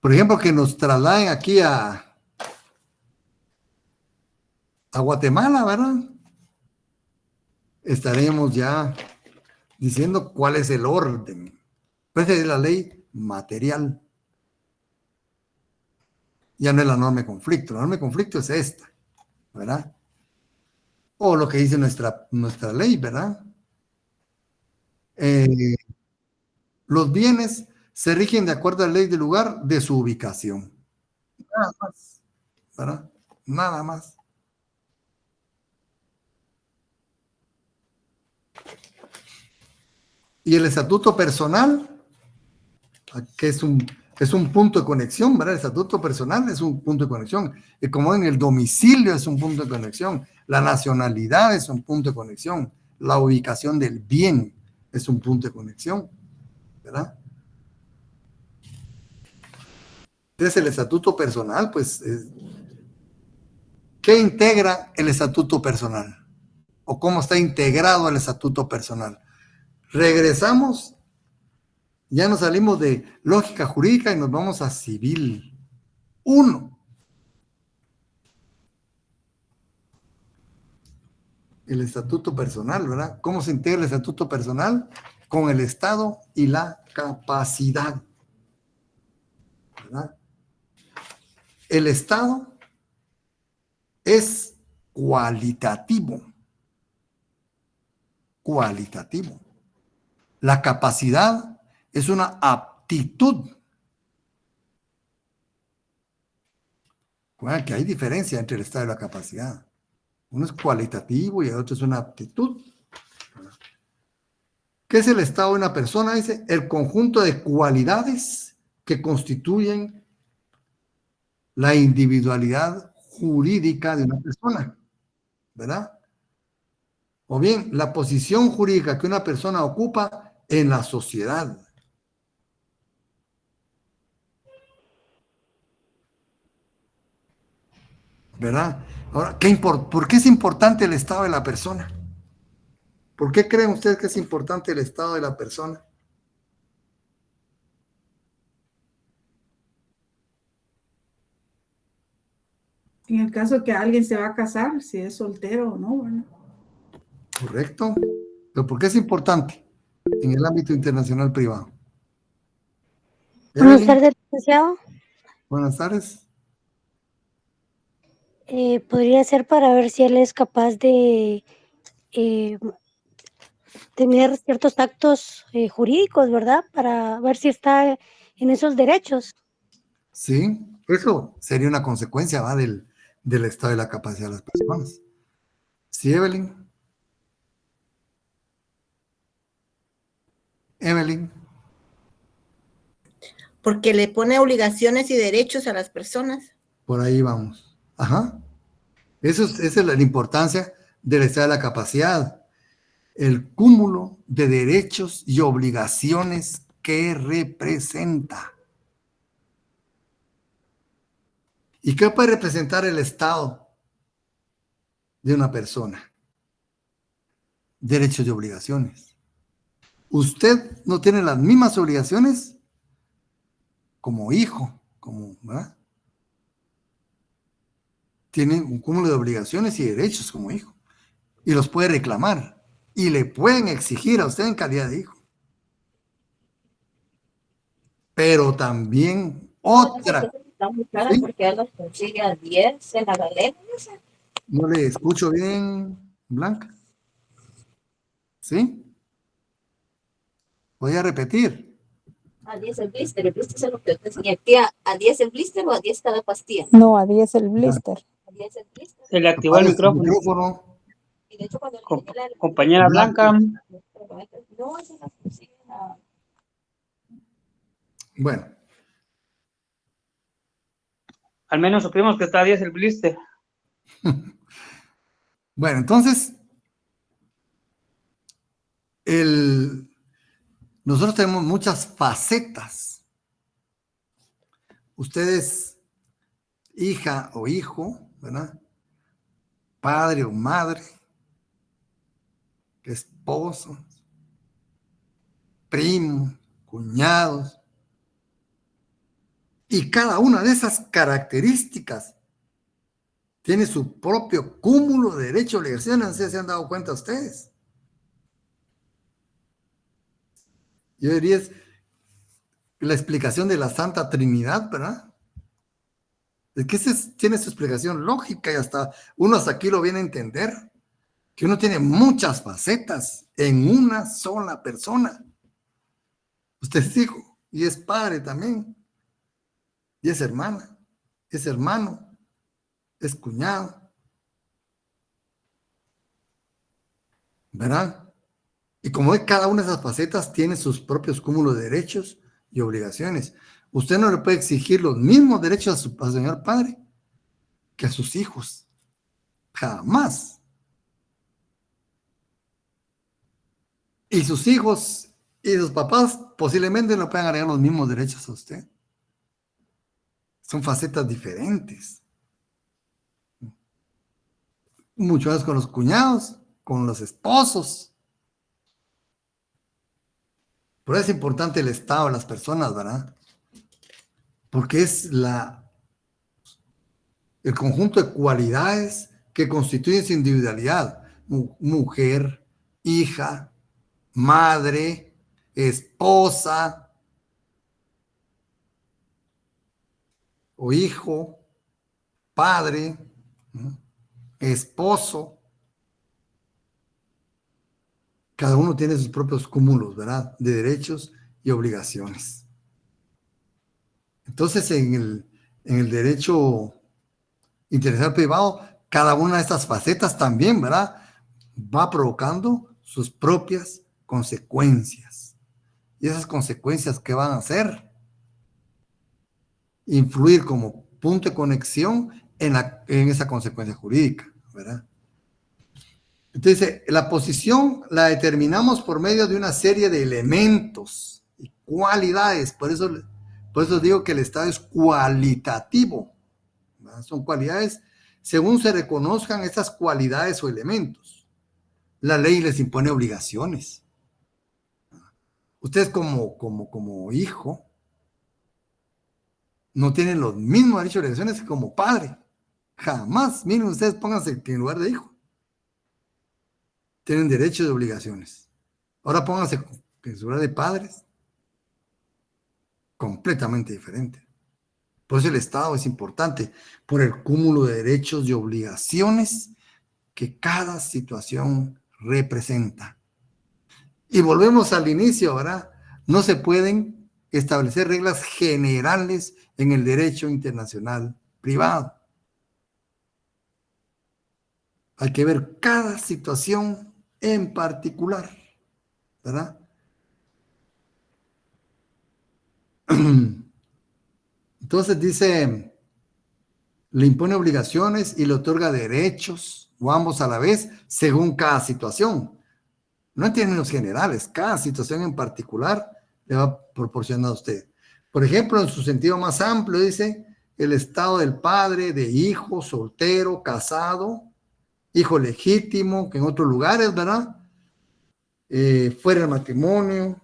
por ejemplo, que nos trasladen aquí a Guatemala, ¿verdad? Estaremos ya diciendo cuál es el orden. Pues es la ley material. Ya no es la norma de conflicto. La norma de conflicto es esta, ¿verdad? O lo que dice nuestra ley, ¿verdad? Los bienes se rigen de acuerdo a la ley del lugar de su ubicación. Nada más, ¿verdad? Nada más. Y el estatuto personal, que es un punto de conexión, ¿verdad? El estatuto personal es un punto de conexión. Y como en el domicilio es un punto de conexión, la nacionalidad es un punto de conexión, la ubicación del bien es un punto de conexión, ¿verdad? Entonces el estatuto personal, pues, ¿qué integra el estatuto personal? ¿O cómo está integrado el estatuto personal? Regresamos, ya nos salimos de lógica jurídica y nos vamos a civil. 1. El estatuto personal, ¿verdad? ¿Cómo se integra el estatuto personal? Con el Estado y la capacidad, ¿verdad? El Estado es cualitativo. Cualitativo. La capacidad es una aptitud. Bueno, que hay diferencia entre el Estado y la capacidad. Uno es cualitativo y el otro es una aptitud. ¿Qué es el estado de una persona? Dice, el conjunto de cualidades que constituyen la individualidad jurídica de una persona, ¿verdad? O bien, la posición jurídica que una persona ocupa en la sociedad. ¿Verdad? Ahora, ¿por qué es importante el estado de la persona? ¿Por qué creen ustedes que es importante el estado de la persona? En el caso que alguien se va a casar, si es soltero o no, bueno. Correcto. ¿Pero por qué es importante en el ámbito internacional privado? Buenas tardes, licenciado. Buenas tardes. Podría ser para ver si él es capaz de tener ciertos actos jurídicos, ¿verdad? Para ver si está en esos derechos. Sí, eso sería una consecuencia, ¿va? del estado de la capacidad de las personas. Sí, Evelyn. Evelyn. Porque le pone obligaciones y derechos a las personas. Por ahí vamos. Ajá. Esa es la importancia del estado de la capacidad. El cúmulo de derechos y obligaciones que representa. ¿Y qué puede representar el estado de una persona? Derechos y obligaciones. usted no tiene las mismas obligaciones como hijo, ¿verdad? Tiene un cúmulo de obligaciones y derechos como hijo. Y los puede reclamar. Y le pueden exigir a usted en calidad de hijo. Pero también otra. ¿Sí? Porque él los consigue a 10 en la galera. No le escucho bien, Blanca. ¿Sí? Voy a repetir. A 10 el blister es lo que yo te enseñé. Tía, ¿a 10 el blister o a 10 cada pastilla? No, a 10 el blister. A 10 el blister. Se le activó el Apague su micrófono. micrófono. Y de hecho, cuando Com- compañera Blanca, no, se las consiguen a... Bueno, al menos supimos que está a 10 el blister. bueno, entonces, nosotros tenemos muchas facetas. Ustedes, hija o hijo, ¿verdad? Padre o madre, esposo, primo, cuñados. Y cada una de esas características tiene su propio cúmulo de derechos y obligaciones. No sé si se han dado cuenta ustedes. Yo diría es la explicación de la Santa Trinidad, ¿verdad? Es que tiene su explicación lógica y hasta uno hasta aquí lo viene a entender, que uno tiene muchas facetas en una sola persona. Usted es hijo y es padre también, y es hermana, es hermano, es cuñado, ¿verdad? Y como es cada una de esas facetas tiene sus propios cúmulos de derechos y obligaciones. Usted no le puede exigir los mismos derechos a su señor padre que a sus hijos. Jamás. Y sus hijos y sus papás posiblemente no puedan agregar los mismos derechos a usted. Son facetas diferentes. Mucho más con los cuñados, con los esposos. Por eso es importante el estado de las personas, ¿verdad? Porque es el conjunto de cualidades que constituyen su individualidad. Mujer, hija, madre, esposa o hijo, padre, ¿no? Esposo. Cada uno tiene sus propios cúmulos, ¿verdad? De derechos y obligaciones. Entonces, en el derecho internacional privado, cada una de estas facetas también, ¿verdad? Va provocando sus propias consecuencias. Y esas consecuencias, ¿qué van a hacer? Influir como punto de conexión en esa consecuencia jurídica, ¿verdad? Entonces, la posición la determinamos por medio de una serie de elementos y cualidades. Por eso digo que el Estado es cualitativo, ¿verdad? Son cualidades según se reconozcan estas cualidades o elementos. La ley les impone obligaciones. Ustedes como hijo no tienen los mismos derechos y obligaciones que como padre. Jamás. Miren, ustedes pónganse en lugar de hijo. Tienen derechos y obligaciones. Ahora pónganse en su lugar de padres. Completamente diferente. Por eso el Estado es importante, por el cúmulo de derechos y obligaciones que cada situación representa. Y volvemos al inicio, ¿verdad? No se pueden establecer reglas generales en el derecho internacional privado. Hay que ver cada situación en particular, ¿verdad? Entonces dice, le impone obligaciones y le otorga derechos, o ambos a la vez, según cada situación. No en términos generales, cada situación en particular le va a proporcionar a usted. Por ejemplo, en su sentido más amplio, dice, el estado del padre, de hijo, soltero, casado, hijo legítimo, que en otros lugares, ¿verdad? fuera del matrimonio,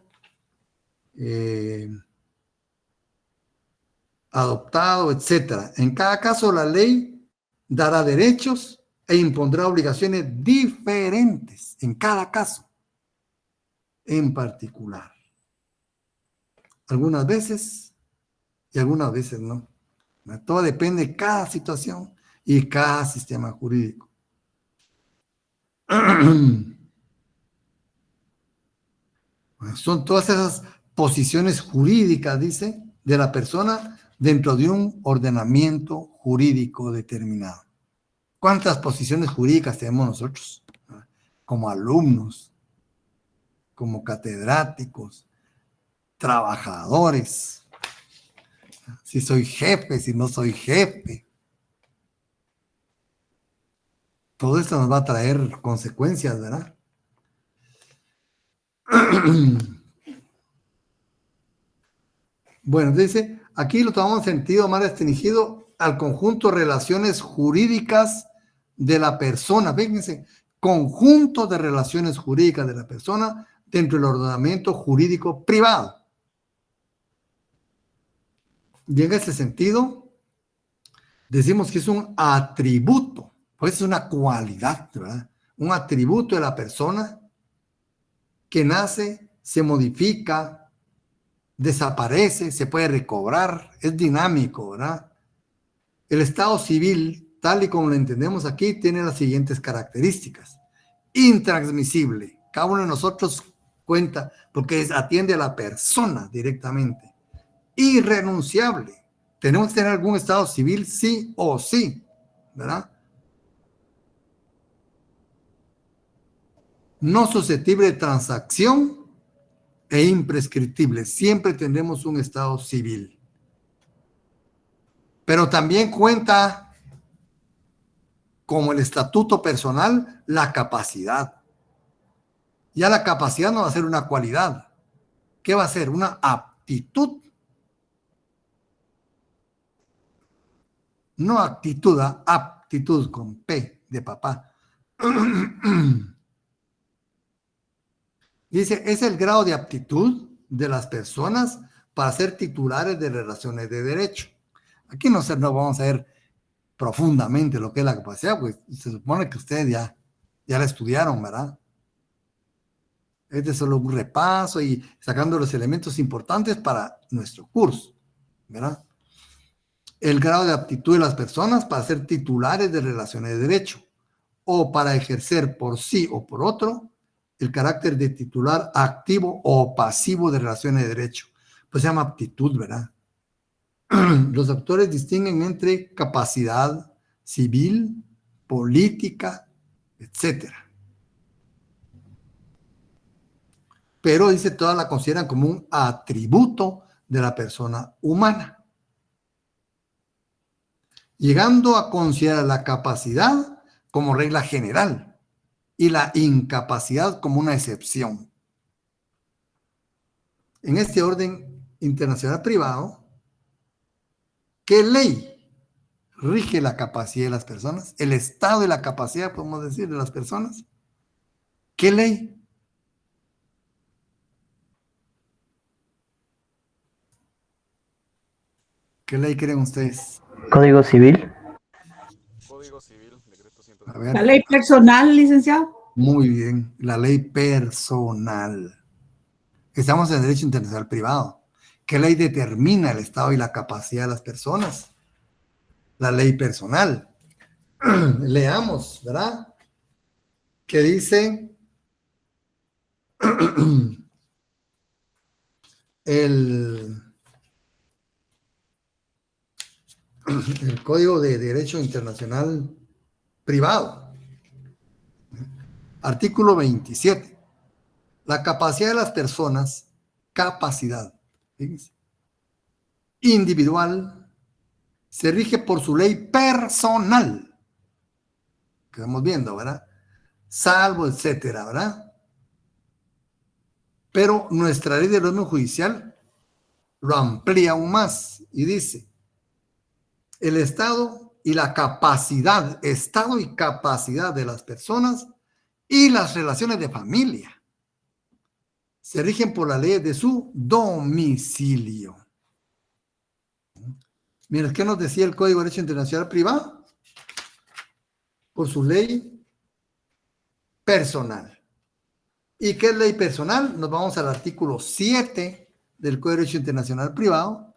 adoptado, etcétera. En cada caso, la ley dará derechos e impondrá obligaciones diferentes en cada caso, en particular. Algunas veces y algunas veces no. Todo depende de cada situación y cada sistema jurídico. Son todas esas posiciones jurídicas, dice, de la persona dentro de un ordenamiento jurídico determinado. ¿Cuántas posiciones jurídicas tenemos nosotros? Como alumnos, como catedráticos, trabajadores, si soy jefe, si no soy jefe. Todo esto nos va a traer consecuencias, ¿verdad? Bueno, dice, aquí lo tomamos en sentido más restringido al conjunto de relaciones jurídicas de la persona. Fíjense, conjunto de relaciones jurídicas de la persona dentro del ordenamiento jurídico privado. Y en ese sentido, decimos que es un atributo, pues es una cualidad, ¿verdad? Un atributo de la persona que nace, se modifica, desaparece, se puede recobrar, es dinámico, ¿verdad? El estado civil, tal y como lo entendemos aquí, tiene las siguientes características. Intransmisible, cada uno de nosotros cuenta porque atiende a la persona directamente. Irrenunciable, tenemos que tener algún estado civil sí o sí, ¿verdad? No susceptible de transacción e imprescriptible. Siempre tendremos un estado civil. Pero también cuenta como el estatuto personal la capacidad. Ya la capacidad no va a ser una cualidad. ¿Qué va a ser? Una aptitud. No actitud, aptitud con P de papá. Dice, es el grado de aptitud de las personas para ser titulares de relaciones de derecho. Aquí no vamos a ver profundamente lo que es la capacidad, pues se supone que ustedes ya la estudiaron, ¿verdad? Este es solo un repaso y sacando los elementos importantes para nuestro curso, ¿verdad? El grado de aptitud de las personas para ser titulares de relaciones de derecho o para ejercer por sí o por otro el carácter de titular activo o pasivo de relaciones de derecho. Pues se llama aptitud, ¿verdad? Los autores distinguen entre capacidad civil, política, etcétera. Pero dice, todas la consideran como un atributo de la persona humana. Llegando a considerar la capacidad como regla general y la incapacidad como una excepción. En este orden internacional privado, ¿qué ley rige la capacidad de las personas? El estado de la capacidad, podemos decir, de las personas. ¿Qué ley? ¿Qué ley creen ustedes? Código Civil. Código Civil, decreto A ver. 130. La ley personal, licenciado. Muy bien, la ley personal. Estamos en derecho internacional privado. ¿Qué ley determina el estado y la capacidad de las personas? La ley personal. Leamos, ¿verdad? Que dice el Código de Derecho Internacional Privado. Artículo 27. La capacidad de las personas, capacidad, fíjense, individual, se rige por su ley personal. Que estamos viendo, ¿verdad? Salvo, etcétera, ¿verdad? Pero nuestra ley del orden judicial lo amplía aún más y dice, el estado y la capacidad, estado y capacidad de las personas y las relaciones de familia. se rigen por la ley de su domicilio. Mira, ¿qué nos decía el Código de Derecho Internacional Privado? Por su ley personal. ¿Y qué es ley personal? Nos vamos al artículo 7 del Código de Derecho Internacional Privado.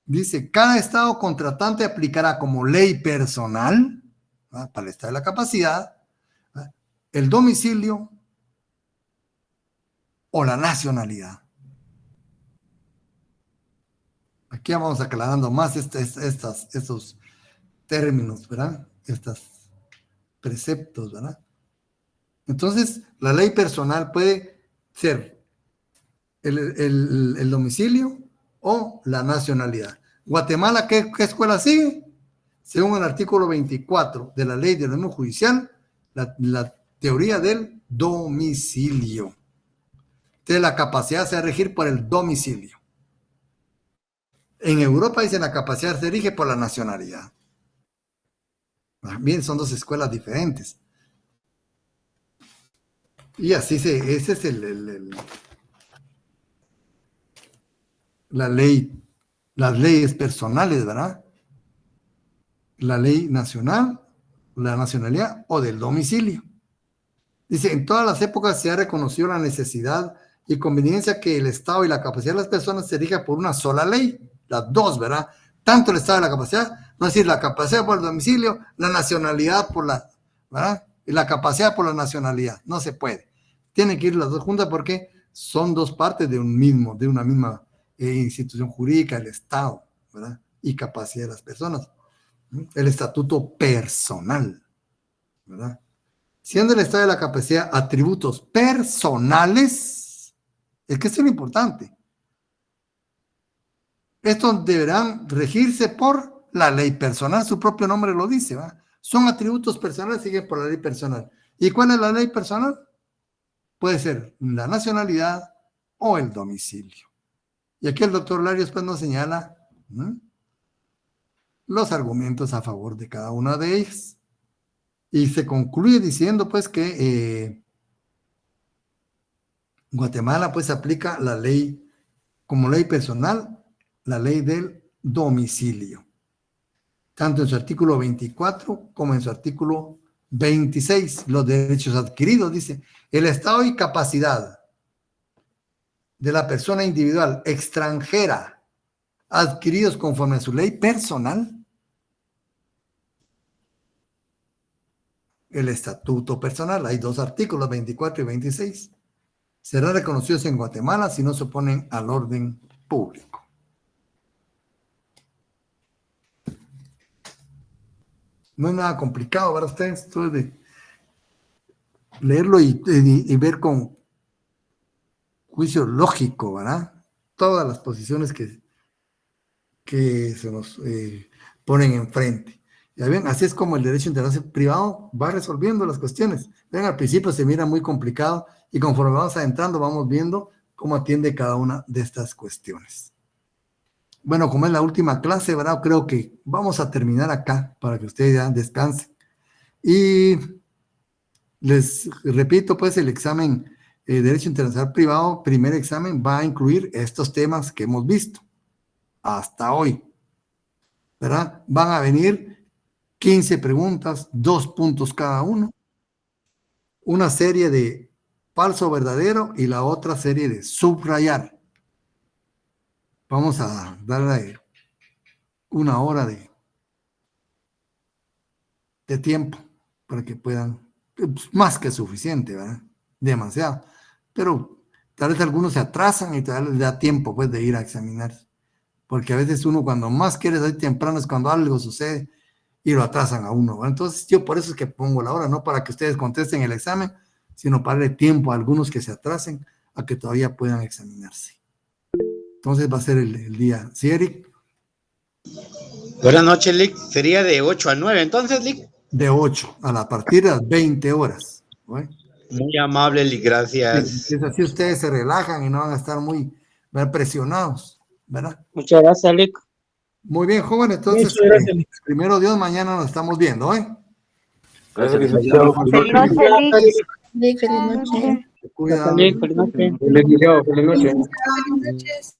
Dice, cada Estado contratante aplicará como ley personal, ¿verdad?, para el estado de la capacidad, ¿verdad?, el domicilio o la nacionalidad. Aquí vamos aclarando más estos términos, ¿verdad? Estos preceptos, ¿verdad? Entonces, la ley personal puede ser el domicilio o la nacionalidad. Guatemala, ¿qué escuela sigue? Según el artículo 24 de la Ley de Orden Judicial, la teoría del domicilio. Entonces, la capacidad se va a regir por el domicilio. En Europa dicen la capacidad se rige por la nacionalidad. Bien, son dos escuelas diferentes. Y así ese es la ley, las leyes personales, ¿verdad? La ley nacional, la nacionalidad o del domicilio. Dice, en todas las épocas se ha reconocido la necesidad y conveniencia que el Estado y la capacidad de las personas se rija por una sola ley, las dos, ¿verdad? Tanto el Estado y la capacidad, no es decir, la capacidad por el domicilio, la nacionalidad por la, ¿verdad? Y la capacidad por la nacionalidad, no se puede. Tienen que ir las dos juntas porque son dos partes de una misma institución jurídica, el Estado, ¿verdad? Y capacidad de las personas. El estatuto personal, ¿verdad? Siendo el Estado de la capacidad atributos personales, es que esto es lo importante. Estos deberán regirse por la ley personal, su propio nombre lo dice, ¿verdad? Son atributos personales, siguen por la ley personal. ¿Y cuál es la ley personal? Puede ser la nacionalidad o el domicilio. Y aquí el doctor Larios después nos señala los argumentos a favor de cada una de ellas. Y se concluye diciendo pues que Guatemala pues aplica la ley como ley personal, la ley del domicilio, tanto en su artículo 24 como en su artículo 26, los derechos adquiridos, dice, el estado y capacidad de la persona individual extranjera adquiridos conforme a su ley personal, el estatuto personal, hay dos artículos, 24 y 26, serán reconocidos en Guatemala si no se oponen al orden público. No es nada complicado, ¿verdad ustedes? Esto es de leerlo y ver con juicio lógico, ¿verdad? Todas las posiciones que se nos ponen enfrente. Ya ven, así es como el derecho internacional privado va resolviendo las cuestiones. Ven, al principio se mira muy complicado y conforme vamos adentrando vamos viendo cómo atiende cada una de estas cuestiones. Bueno, como es la última clase, ¿verdad? Creo que vamos a terminar acá para que ustedes ya descansen. Y les repito, pues el examen Derecho Internacional Privado, primer examen, va a incluir estos temas que hemos visto hasta hoy, ¿verdad? Van a venir 15 preguntas, 2 puntos cada uno, una serie de falso o verdadero y la otra serie de subrayar. Vamos a darle una hora de tiempo para que puedan, más que suficiente, ¿verdad? Demasiado. Pero tal vez algunos se atrasan y tal vez les da tiempo pues de ir a examinarse. Porque a veces uno cuando más quiere salir temprano es cuando algo sucede y lo atrasan a uno, ¿verdad? Entonces yo por eso es que pongo la hora, no para que ustedes contesten el examen, sino para darle tiempo a algunos que se atrasen a que todavía puedan examinarse. Entonces va a ser el día. ¿Sí, Eric? Buenas noches, Lick. Sería de 8 a 9, entonces, Lick. De 8, a partir de las 20 horas. ¿Sí? Muy amable, Lick, gracias. Sí, es así, ustedes se relajan y no van a estar muy presionados, ¿verdad? Muchas gracias, Lick. Muy bien, joven, entonces, primero Dios, mañana nos estamos viendo, ¿eh? Gracias, Feliz noche, Lick. Feliz noche. Se cuida. Feliz noche. Feliz día, feliz noche. Buenas noches.